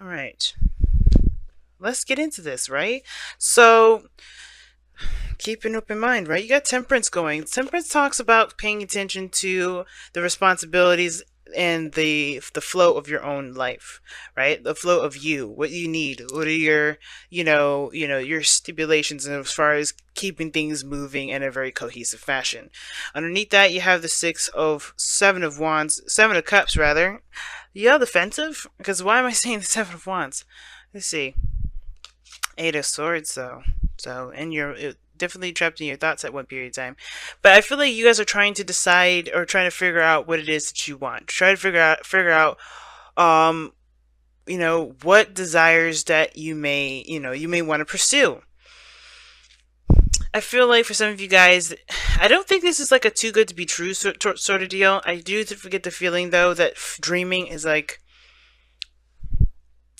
All right. Let's get into this, right? So, keep an open mind, right? You got temperance going. Temperance talks about paying attention to the responsibilities and the flow of your own life, right? The flow of you, what you need, what are your, your stipulations as far as keeping things moving in a very cohesive fashion. Underneath that, you have the seven of wands, seven of cups rather. Yeah, defensive? Because why am I saying the seven of wands? Let's see. Eight of Swords, though. So, and you're definitely trapped in your thoughts at one period of time. But I feel like you guys are trying to decide or trying to figure out what it is that you want. Try to figure out, um, what desires that you may want to pursue. I feel like for some of you guys, I don't think this is like a too good to be true sort of deal. I do get the feeling though that dreaming is like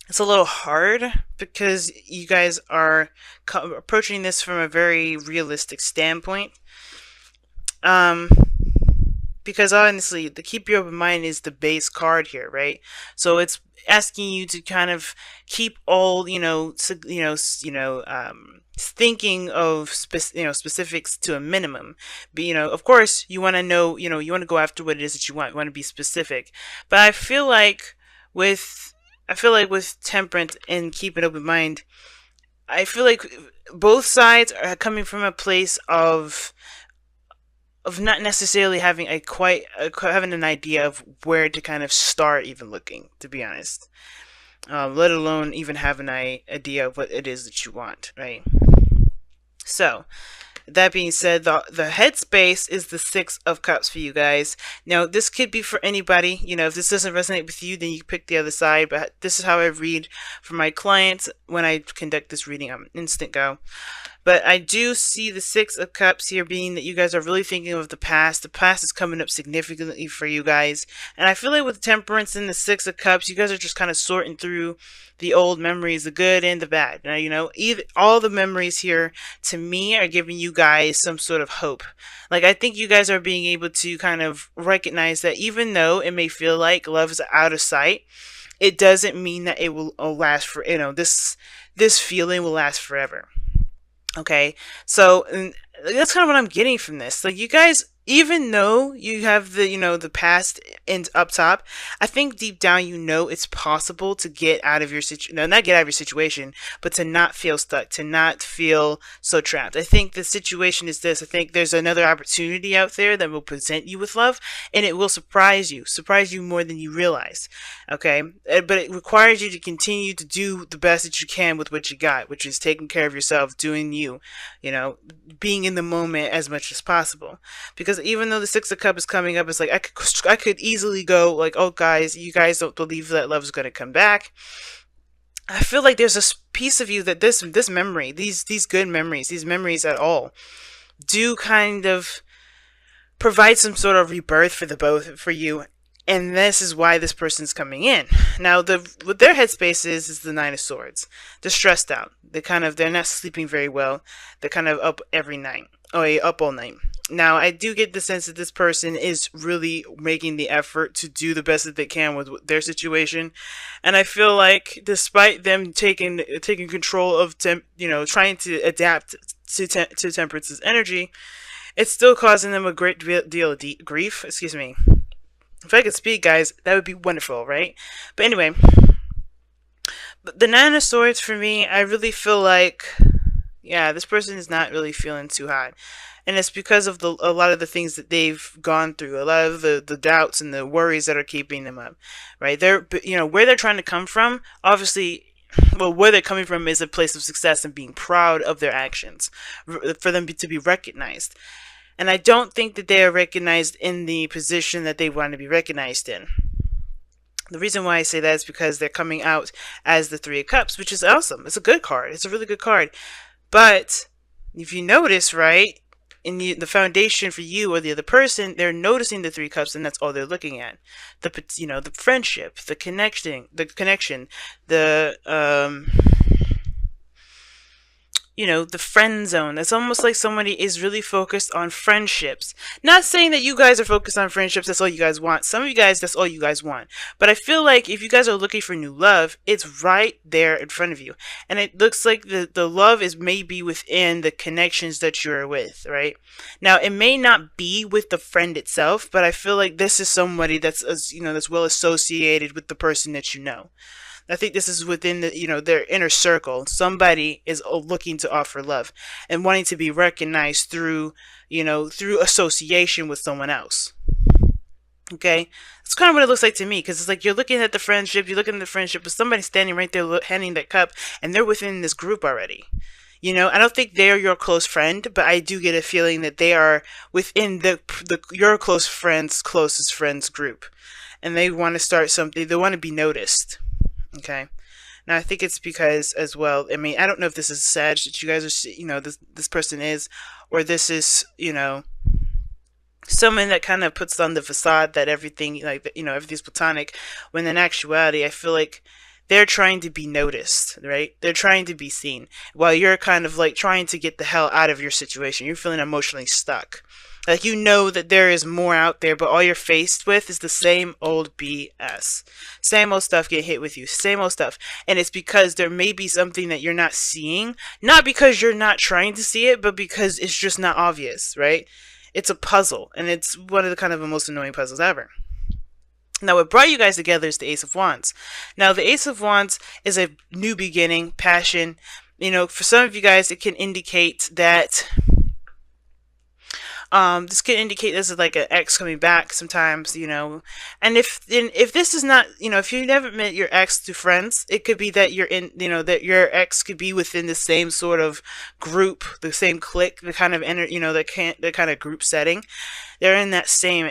it's a little hard because you guys are approaching this from a very realistic standpoint. Um, because honestly, the keep your open mind is the base card here, right? So it's asking you to kind of keep all thinking of specifics to a minimum. But of course, you want to know, you want to go after what it is that you want. You want to be specific. But with I feel like with temperance and keep an open mind, I feel like both sides are coming from a place of not necessarily having having an idea of where to kind of start even looking, to be honest. Let alone even have an idea of what it is that you want, right? So, that being said, the headspace is the Six of Cups for you guys. Now, this could be for anybody. If this doesn't resonate with you, then you pick the other side. But this is how I read for my clients when I conduct this reading. I'm instant go. But I do see the Six of Cups here being that you guys are really thinking of the past. The past is coming up significantly for you guys. And I feel like with Temperance and the Six of Cups, you guys are just kind of sorting through the old memories, the good and the bad. Now, all the memories here to me are giving you guys some sort of hope. Like, I think you guys are being able to kind of recognize that even though it may feel like love is out of sight, it doesn't mean that it will last for, this feeling will last forever. Okay, so that's kind of what I'm getting from this. Like, you guys, even though you have the past and up top, I think deep down it's possible to get out of your situation. No, not get out of your situation, but to not feel stuck, to not feel so trapped. I think the situation is this. I think there's another opportunity out there that will present you with love, and it will surprise you more than you realize. Okay, but it requires you to continue to do the best that you can with what you got, which is taking care of yourself, doing being in the moment as much as possible. Because even though the Six of Cups is coming up, it's like I could easily go like, oh guys, you guys don't believe that love is going to come back. I feel like there's a piece of you that this memory, these good memories, these memories at all, do kind of provide some sort of rebirth for the both for you. And this is why this person's coming in. Now, what their headspace is the Nine of Swords. They're stressed out. They're not sleeping very well. They're kind of up every night. Oh, yeah, up all night. Now, I do get the sense that this person is really making the effort to do the best that they can with their situation, and I feel like despite them taking control of trying to adapt to Temperance's energy, it's still causing them a great deal of grief. Excuse me. If I could speak, guys, that would be wonderful, right? But anyway, the Nine of Swords for me, I really feel like, yeah, this person is not really feeling too hot. And it's because of a lot of the things that they've gone through, a lot of the doubts and the worries that are keeping them up, right? Where they're trying to come from, obviously, well, where they're coming from is a place of success and being proud of their actions, for them to be recognized. And I don't think that they are recognized in the position that they want to be recognized in. The reason why I say that is because they're coming out as the Three of Cups, which is awesome. It's a good card. It's a really good card. But if you notice, right, in the foundation for you or the other person, they're noticing the Three Cups, and that's all they're looking at. The friendship, the connection, the friend zone. It's almost like somebody is really focused on friendships. Not saying that you guys are focused on friendships, that's all you guys want. Some of you guys, that's all you guys want. But I feel like if you guys are looking for new love, it's right there in front of you. And it looks like the love is maybe within the connections that you're with, right? Now, it may not be with the friend itself, but I feel like this is somebody that's, that's well associated with the person that you know. I think this is within their inner circle. Somebody is looking to offer love and wanting to be recognized through through association with someone else. Okay, that's kind of what it looks like to me, because it's like you're looking at the friendship, but somebody's standing right there handing that cup, and they're within this group already. I don't think they're your close friend, but I do get a feeling that they are within the your closest friends group, and they want to start something. They want to be noticed. Okay. Now I think it's because as well. I mean, I don't know if this is Sag that you guys are, this person is, or this is, someone that kind of puts on the facade that everything, like, everything's platonic, when in actuality, I feel like they're trying to be noticed, right? They're trying to be seen, while you're kind of like trying to get the hell out of your situation. You're feeling emotionally stuck. Like, that there is more out there, but all you're faced with is the same old BS. Same old stuff get hit with you. Same old stuff. And it's because there may be something that you're not seeing. Not because you're not trying to see it, but because it's just not obvious, right? It's a puzzle. And it's one of the kind of the most annoying puzzles ever. Now, what brought you guys together is the Ace of Wands. Now, the Ace of Wands is a new beginning, passion. For some of you guys, it can indicate that this could indicate this is like an ex coming back sometimes, and if this is not, if you never met your ex to friends, it could be that you're in, that your ex could be within the same sort of group, the same clique, the kind of the kind of group setting. They're in that same,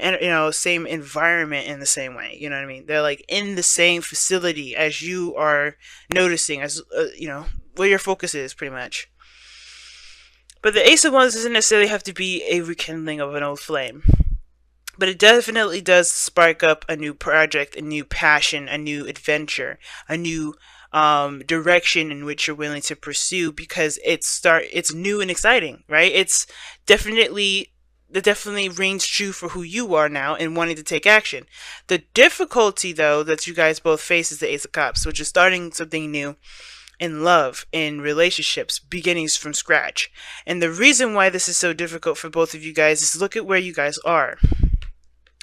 same environment in the same way. You know what I mean? They're like in the same facility as you are noticing, as where your focus is, pretty much. But the Ace of Wands doesn't necessarily have to be a rekindling of an old flame. But it definitely does spark up a new project, a new passion, a new adventure, a new direction in which you're willing to pursue, because it's new and exciting, right? It definitely rings true for who you are now and wanting to take action. The difficulty, though, that you guys both face is the Ace of Cups, which is starting something new in love, in relationships, beginnings from scratch. And the reason why this is so difficult for both of you guys is look at where you guys are,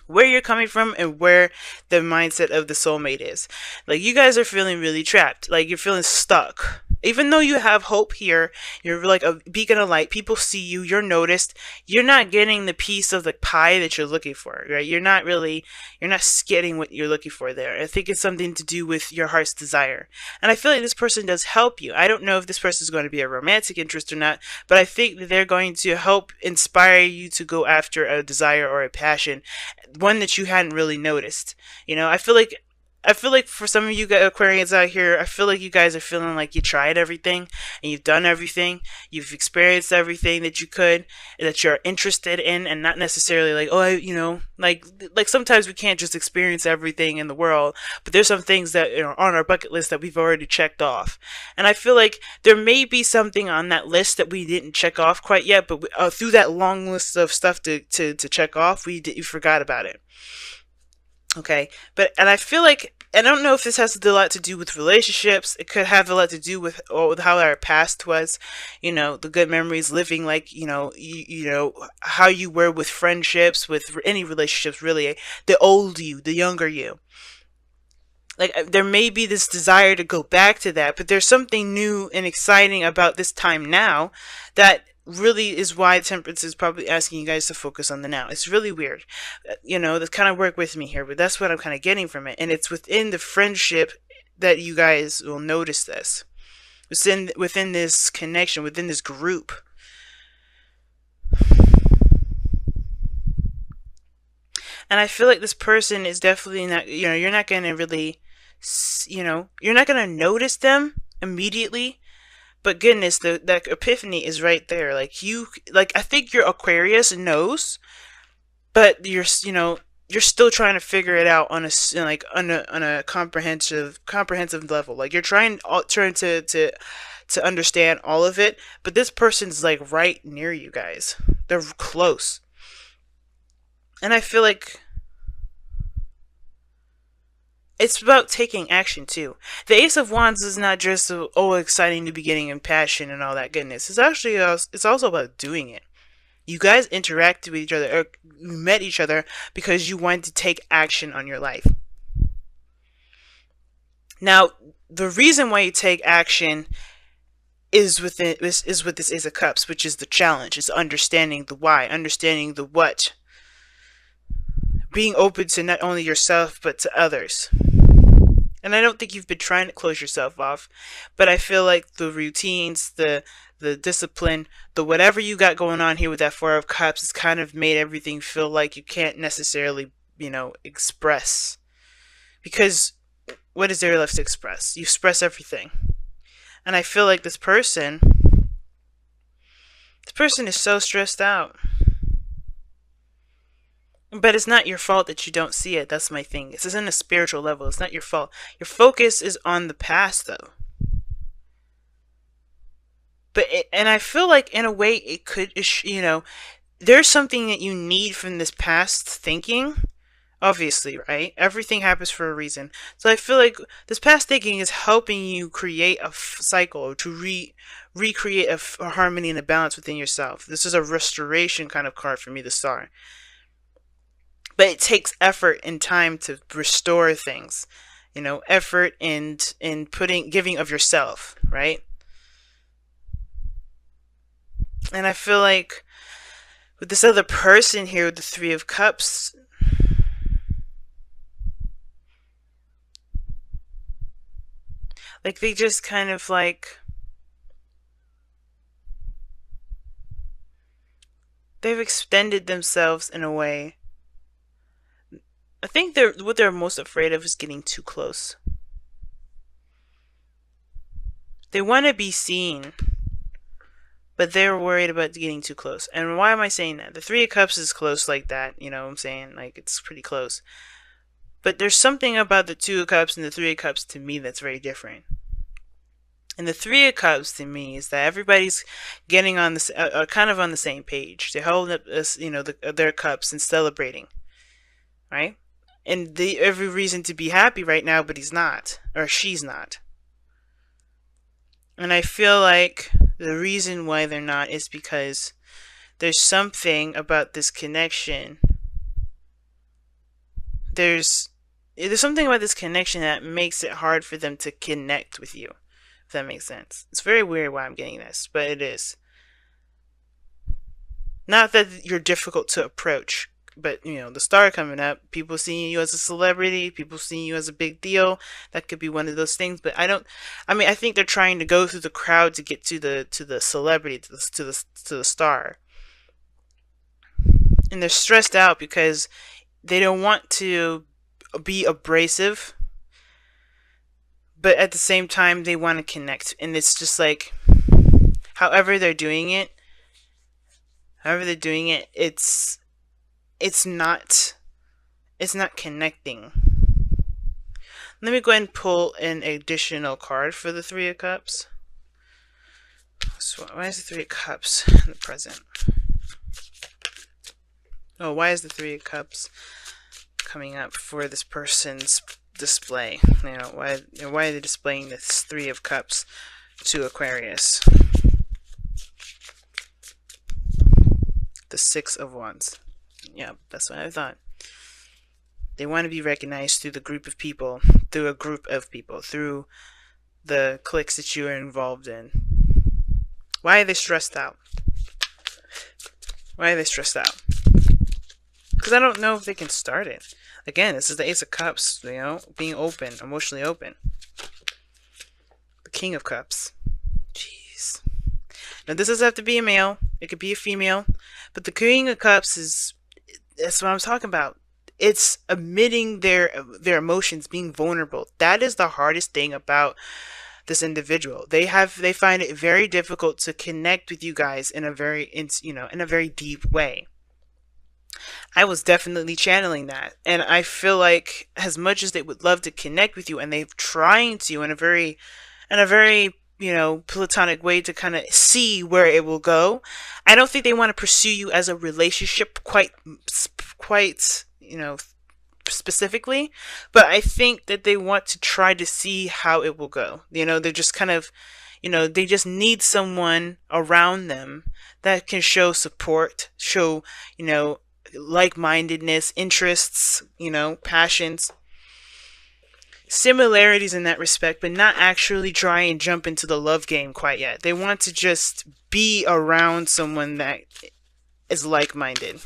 where you're coming from, and where the mindset of the soulmate is. Like, you guys are feeling really trapped. Like, you're feeling stuck. Even though you have hope here, you're like a beacon of light. People see you, you're noticed. You're not getting the piece of the pie that you're looking for, right? You're not getting what you're looking for there. I think it's something to do with your heart's desire. And I feel like this person does help you. I don't know if this person is going to be a romantic interest or not, but I think that they're going to help inspire you to go after a desire or a passion, one that you hadn't really noticed. I feel like for some of you Aquarians out here, I feel like you guys are feeling like you tried everything and you've done everything. You've experienced everything that you could, that you're interested in, and not necessarily like, like sometimes we can't just experience everything in the world, but there's some things that are on our bucket list that we've already checked off. And I feel like there may be something on that list that we didn't check off quite yet, but through that long list of stuff to check off, we forgot about it. Okay, and I feel like, I don't know if this has a lot to do with relationships. It could have a lot to do with how our past was, the good memories, living like, how you were with friendships, with any relationships, really, the old you, the younger you. Like, there may be this desire to go back to that, but there's something new and exciting about this time now that really is why Temperance is probably asking you guys to focus on the now. It's really weird. That's kind of work with me here, but that's what I'm kind of getting from it. And it's within the friendship that you guys will notice this. Within this connection, within this group. And I feel like this person is definitely not, you're not going to really, you're not going to notice them immediately. But goodness, that epiphany is right there. I think your Aquarius knows, but you're still trying to figure it out on a like on a comprehensive level. Like you're trying to understand all of it, but this person's like right near you guys. They're close. And I feel like it's about taking action too. The Ace of Wands is not just oh exciting new beginning and passion and all that goodness. It's actually it's also about doing it. You guys interacted with each other, or you met each other because you wanted to take action on your life. Now, the reason why you take action is with this Ace of Cups, which is the challenge. It's understanding the why, understanding the what, being open to not only yourself but to others. And I don't think you've been trying to close yourself off, but I feel like the routines, the discipline, the whatever you got going on here with that Four of Cups has kind of made everything feel like you can't necessarily, express. Because what is there left to express? You express everything. And I feel like this person is so stressed out. But it's not your fault that you don't see it. That's my thing. This is on a spiritual level. It's not your fault. Your focus is on the past, though. And I feel like in a way it could, there's something that you need from this past thinking. Obviously, right? Everything happens for a reason. So I feel like this past thinking is helping you create a cycle, or to recreate a harmony and a balance within yourself. This is a restoration kind of card for me, the Star. But it takes effort and time to restore things, effort and giving of yourself, right? And I feel like with this other person here with the Three of Cups, like they just kind of like they've extended themselves in a way. I think what they're most afraid of is getting too close. They want to be seen, but they're worried about getting too close. And why am I saying that? The Three of Cups is close like that, what I'm saying? Like, it's pretty close. But there's something about the Two of Cups and the Three of Cups to me that's very different. And the Three of Cups to me is that everybody's getting on this, kind of on the same page. They're holding up, their cups and celebrating, right? And every reason to be happy right now, but he's not, or she's not. And I feel like the reason why they're not is because there's something about this connection. There's something about this connection that makes it hard for them to connect with you, if that makes sense. It's very weird why I'm getting this, but it is. Not that you're difficult to approach, but the Star coming up, people seeing you as a celebrity, people seeing you as a big deal, that could be one of those things. But I think they're trying to go through the crowd to get to the celebrity, to the Star, and they're stressed out because they don't want to be abrasive, but at the same time they want to connect. And it's just like, however they're doing it, it's not connecting. Let me go ahead and pull an additional card for the Three of Cups. So why is the Three of Cups in the present? Oh, why is the Three of Cups coming up for this person's display? Why are they displaying this Three of Cups to Aquarius? The Six of Wands. Yeah, that's what I thought. They want to be recognized through a group of people, through the cliques that you are involved in. Why are they stressed out? Because I don't know if they can start it. Again, this is the Ace of Cups, being open, emotionally open. The King of Cups. Jeez. Now, this doesn't have to be a male. It could be a female. But the King of Cups that's what I'm talking about. It's admitting their emotions, being vulnerable. That is the hardest thing about this individual. They find it very difficult to connect with you guys in a very deep way. I was definitely channeling that. And I feel like as much as they would love to connect with you and they're trying to in a very, platonic way to kind of see where it will go, I don't think they want to pursue you as a relationship quite, specifically, but I think that they want to try to see how it will go. They're just kind of, they just need someone around them that can show support, show, you know, like-mindedness, interests, passions, similarities in that respect, but not actually try and jump into the love game quite yet. They want to just be around someone that is like-minded.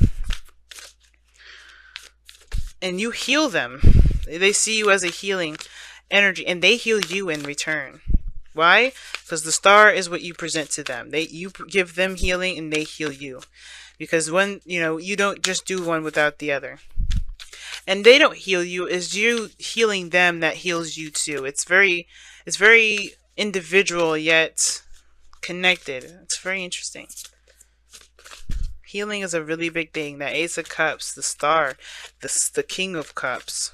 And you heal them. They see you as a healing energy, and they heal you in return. Why? Because the star is what you present to them. You give them healing, and they heal you. Because you don't just do one without the other. And they don't heal you; it's you healing them that heals you too. It's very individual yet connected. It's very interesting. Healing is a really big thing. That Ace of Cups, the Star, the King of Cups.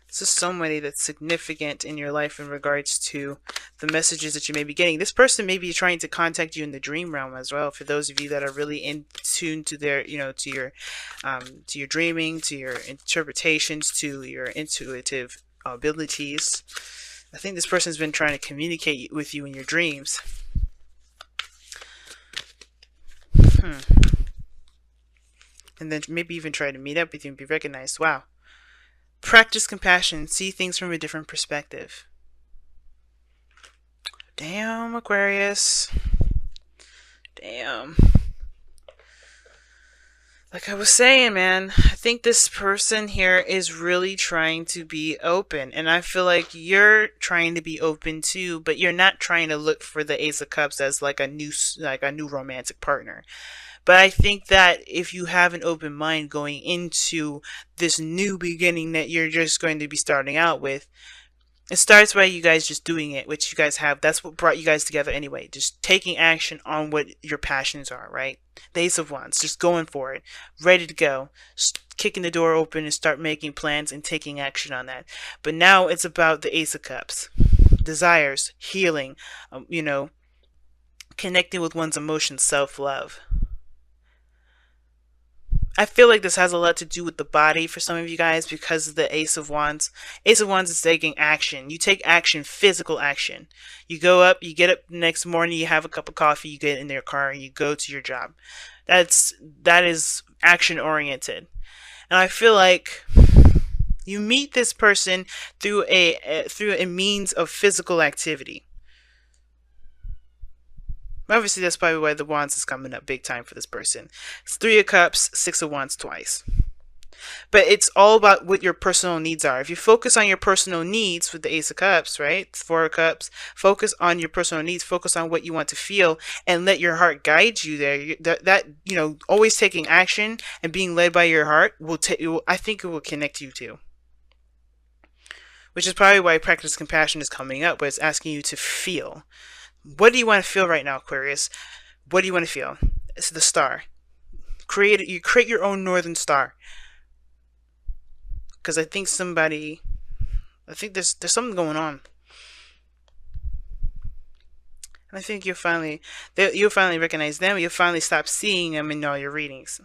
This is so many that's significant in your life in regards to the messages that you may be getting. This person may be trying to contact you in the dream realm as well. For those of you that are really in tune to their, to your dreaming, to your interpretations, to your intuitive abilities. I think this person's been trying to communicate with you in your dreams. And then maybe even try to meet up with you and be recognized. Wow. Practice compassion. See things from a different perspective. Damn, Aquarius. Damn. Like I was saying, man, I think this person here is really trying to be open. And I feel like you're trying to be open too, but you're not trying to look for the Ace of Cups as like a new romantic partner. But I think that if you have an open mind going into this new beginning that you're just going to be starting out with, it starts by you guys just doing it, which you guys have. That's what brought you guys together anyway. Just taking action on what your passions are, right? The Ace of Wands, just going for it, ready to go, kicking the door open and start making plans and taking action on that. But now it's about the Ace of Cups, desires, healing, connecting with one's emotions, self-love. I feel like this has a lot to do with the body for some of you guys because of the Ace of Wands. Ace of Wands is taking action. You take action, physical action. You go up, you get up the next morning, you have a cup of coffee, you get in your car, and you go to your job. That is action oriented. And I feel like you meet this person through a means of physical activity. Obviously, that's probably why the Wands is coming up big time for this person. It's Three of Cups, Six of Wands twice. But it's all about what your personal needs are. If you focus on your personal needs with the Ace of Cups, right? Four of Cups, focus on your personal needs, focus on what you want to feel, and let your heart guide you there. Always taking action and being led by your heart I think it will connect you to. Which is probably why practice compassion is coming up, but it's asking you to feel. What do you want to feel right now, Aquarius? What do you want to feel? It's the star. You create your own northern star. Because I think there's something going on. And I think you'll finally recognize them. You'll finally stop seeing them in all your readings.